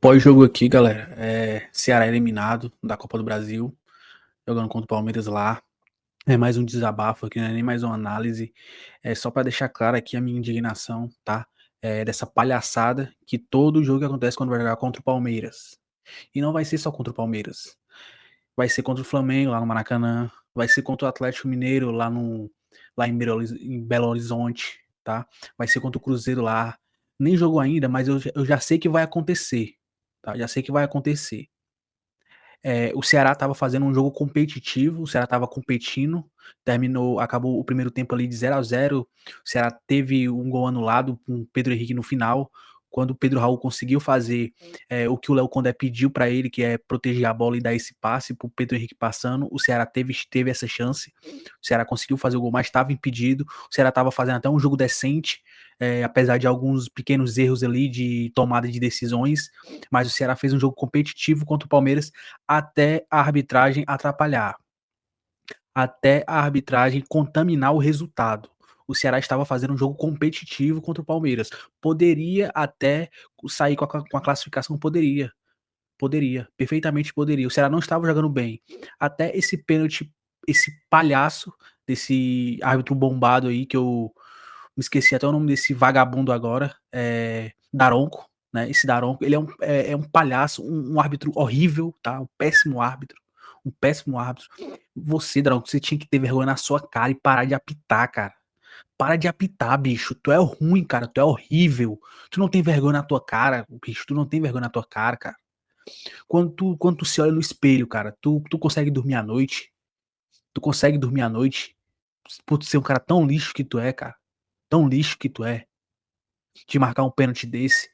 Pós-jogo aqui, galera, Ceará eliminado da Copa do Brasil, jogando contra o Palmeiras lá. É mais um desabafo aqui, não é nem mais uma análise. É só para deixar claro aqui a minha indignação, tá? Dessa palhaçada que todo jogo acontece quando vai jogar contra o Palmeiras. E não vai ser só contra o Palmeiras. Vai ser contra o Flamengo lá no Maracanã, vai ser contra o Atlético Mineiro lá em Belo Horizonte, tá? Vai ser contra o Cruzeiro lá. Nem jogou ainda, mas eu já sei que vai acontecer, tá? Já sei que vai acontecer. O Ceará estava fazendo um jogo competitivo, o Ceará estava competindo, acabou o primeiro tempo ali de 0-0. O Ceará teve um gol anulado com o Pedro Henrique no final, quando o Pedro Raul conseguiu fazer o que o Léo Condé pediu para ele, que é proteger a bola e dar esse passe para o Pedro Henrique passando. O Ceará teve essa chance, o Ceará conseguiu fazer o gol, mas estava impedido. O Ceará estava fazendo até um jogo decente, apesar de alguns pequenos erros ali de tomada de decisões, mas o Ceará fez um jogo competitivo contra o Palmeiras até a arbitragem atrapalhar, até a arbitragem contaminar o resultado. O Ceará estava fazendo um jogo competitivo contra o Palmeiras. Poderia até sair com a classificação, poderia, perfeitamente poderia. O Ceará não estava jogando bem. Até esse pênalti, esse palhaço desse árbitro bombado aí, que eu me esqueci até o nome desse vagabundo agora, Daronco, né? Esse Daronco, ele é um palhaço, um árbitro horrível, tá? Um péssimo árbitro. Um péssimo árbitro. Você, Daronco, você tinha que ter vergonha na sua cara e parar de apitar, cara. Para de apitar, bicho. Tu é ruim, cara. Tu é horrível. Tu não tem vergonha na tua cara, bicho. Tu não tem vergonha na tua cara, cara. Quando tu se olha no espelho, cara, tu consegue dormir à noite? Tu consegue dormir à noite? Por tu ser um cara tão lixo que tu é, cara. Tão lixo que tu é. De marcar um pênalti desse.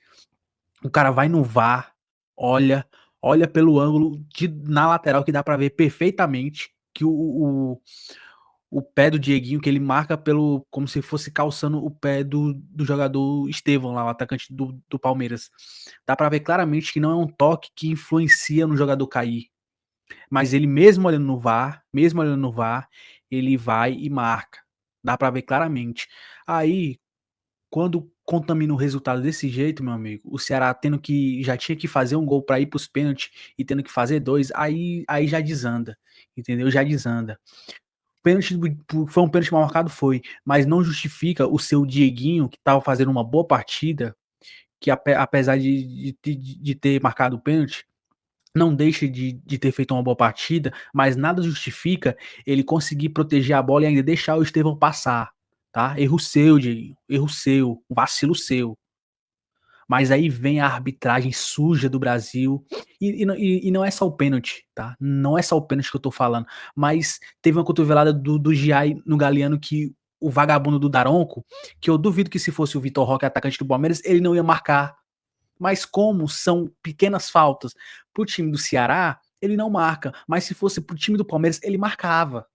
O cara vai no VAR, olha, olha pelo ângulo na lateral que dá pra ver perfeitamente que o pé do Dieguinho, que ele marca pelo como se fosse calçando o pé do jogador Estevão lá, o atacante do Palmeiras. Dá pra ver claramente que não é um toque que influencia no jogador cair. Mas ele mesmo olhando no VAR, ele vai e marca. Dá pra ver claramente. Aí, quando contamina o resultado desse jeito, meu amigo, o Ceará já tinha que fazer um gol para ir para os pênaltis e tendo que fazer dois, aí já desanda, entendeu? Já desanda. Pênalti foi um pênalti mal marcado, foi, mas não justifica o seu Dieguinho, que estava fazendo uma boa partida, que apesar de ter marcado o pênalti, não deixa de ter feito uma boa partida, mas nada justifica ele conseguir proteger a bola e ainda deixar o Estevão passar, tá? Erro seu, Dieguinho, erro seu, vacilo seu. Mas aí vem a arbitragem suja do Brasil. E não é só o pênalti, tá? Não é só o pênalti que eu tô falando. Mas teve uma cotovelada do Giai no Galeano que o vagabundo do Daronco, que eu duvido que se fosse o Vitor Roque, atacante do Palmeiras, ele não ia marcar. Mas como são pequenas faltas pro time do Ceará, ele não marca. Mas se fosse pro time do Palmeiras, ele marcava.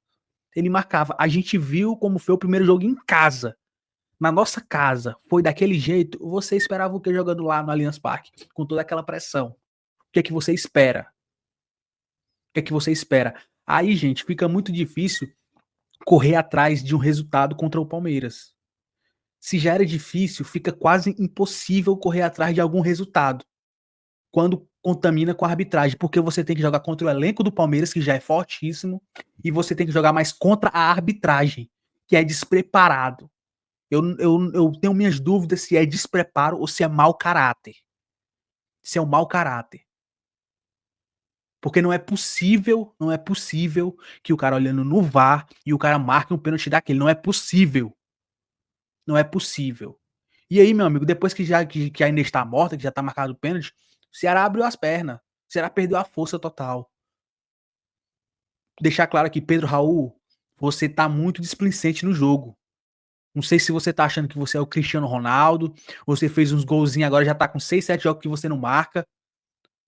Ele marcava. A gente viu como foi o primeiro jogo em casa, na nossa casa, foi daquele jeito, você esperava o que jogando lá no Allianz Parque, com toda aquela pressão? O que é que você espera? O que é que você espera? Aí, gente, fica muito difícil correr atrás de um resultado contra o Palmeiras. Se já era difícil, fica quase impossível correr atrás de algum resultado quando contamina com a arbitragem, porque você tem que jogar contra o elenco do Palmeiras, que já é fortíssimo, e você tem que jogar mais contra a arbitragem, que é despreparado. Eu tenho minhas dúvidas se é despreparo ou se é mau caráter. Se é um mau caráter. Porque não é possível que o cara olhando no VAR e o cara marque um pênalti daquele. Não é possível. Não é possível. E aí, meu amigo, depois que ainda está morta, que já tá marcado o pênalti, o Ceará abriu as pernas. O Ceará perdeu a força total. Deixar claro aqui, Pedro Raul, você tá muito displicente no jogo. Não sei se você tá achando que você é o Cristiano Ronaldo, você fez uns golzinhos agora, já tá com 6, 7 jogos que você não marca.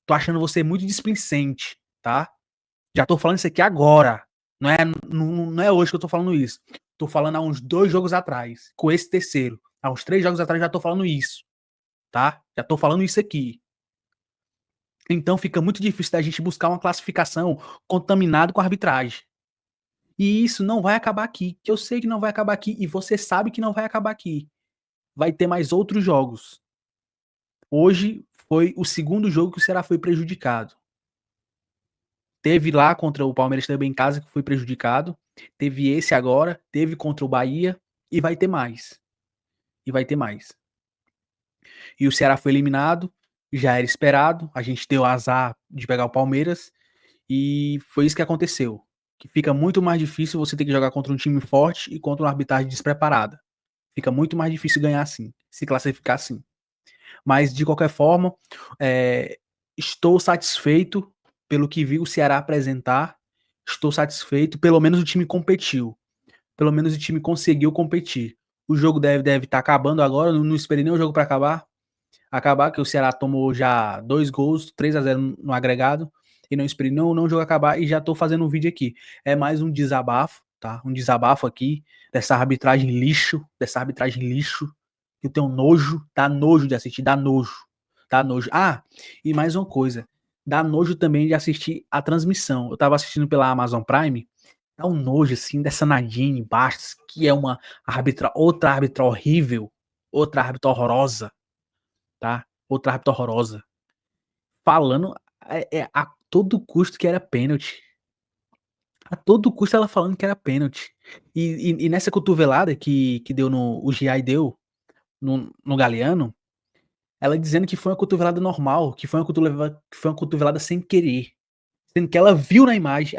Tô achando você muito displicente, tá? Já tô falando isso aqui agora. Não é hoje que eu tô falando isso. Tô falando há uns 2 jogos atrás, com esse terceiro. Há uns 3 jogos atrás já tô falando isso, tá? Já tô falando isso aqui. Então fica muito difícil da gente buscar uma classificação contaminado com a arbitragem. E isso não vai acabar aqui, que eu sei que não vai acabar aqui e você sabe que não vai acabar aqui. Vai ter mais outros jogos. Hoje foi o segundo jogo que o Ceará foi prejudicado. Teve lá contra o Palmeiras também em casa que foi prejudicado, teve esse agora, teve contra o Bahia e vai ter mais. E vai ter mais. E o Ceará foi eliminado, já era esperado, a gente deu azar de pegar o Palmeiras e foi isso que aconteceu. Que fica muito mais difícil você ter que jogar contra um time forte e contra uma arbitragem despreparada. Fica muito mais difícil ganhar assim, se classificar assim. Mas de qualquer forma, estou satisfeito pelo que vi o Ceará apresentar. Estou satisfeito, pelo menos o time competiu. Pelo menos o time conseguiu competir. O jogo deve estar acabando agora, não esperei nem o jogo para acabar, que o Ceará tomou já 2 gols, 3-0 no agregado, e não esperei não o jogo acabar e já tô fazendo um vídeo aqui. É mais um desabafo, tá? Um desabafo aqui dessa arbitragem lixo, que eu tenho nojo, dá nojo de assistir, dá nojo. Dá nojo. Ah, e mais uma coisa, dá nojo também de assistir a transmissão. Eu tava assistindo pela Amazon Prime, dá um nojo assim dessa Nadine Bastos, que é uma outra árbitra horrível, outra árbitra horrorosa, tá? Outra árbitra horrorosa. Falando a todo custo que era pênalti. A todo custo ela falando que era pênalti. E nessa cotovelada que deu no. O Giai deu no Galeano, ela dizendo que foi uma cotovelada normal, que foi uma cotovelada sem querer. Sendo que ela viu na imagem,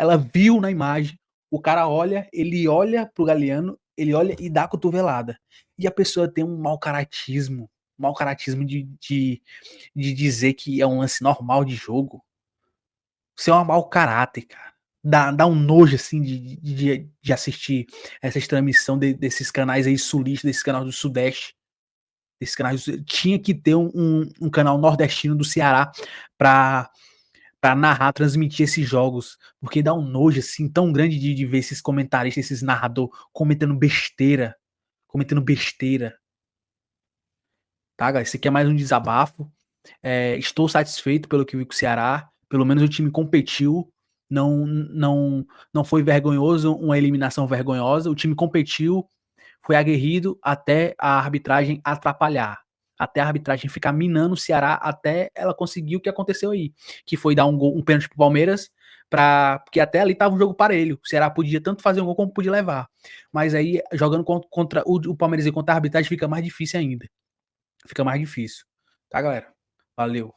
o cara olha, ele olha pro Galeano, ele olha e dá a cotovelada. E a pessoa tem um mau caratismo de dizer que é um lance normal de jogo. Isso é um mau caráter, cara. Dá um nojo, assim, de assistir essa transmissão desses canais aí sulistas, desses canais do Sudeste. Desses canais tinha que ter um canal nordestino do Ceará pra narrar, transmitir esses jogos, porque dá um nojo assim tão grande de ver esses comentaristas, esses narrador comentando besteira, tá, galera? Esse aqui é mais um desabafo. Estou satisfeito pelo que vi com o Ceará, pelo menos o time competiu, não foi vergonhoso, uma eliminação vergonhosa, o time competiu, foi aguerrido até a arbitragem atrapalhar. Até a arbitragem ficar minando o Ceará até ela conseguir o que aconteceu aí. Que foi dar um pênalti pro Palmeiras, porque até ali tava um jogo parelho. O Ceará podia tanto fazer um gol como podia levar. Mas aí, jogando contra o Palmeiras e contra a arbitragem, fica mais difícil ainda. Fica mais difícil. Tá, galera? Valeu.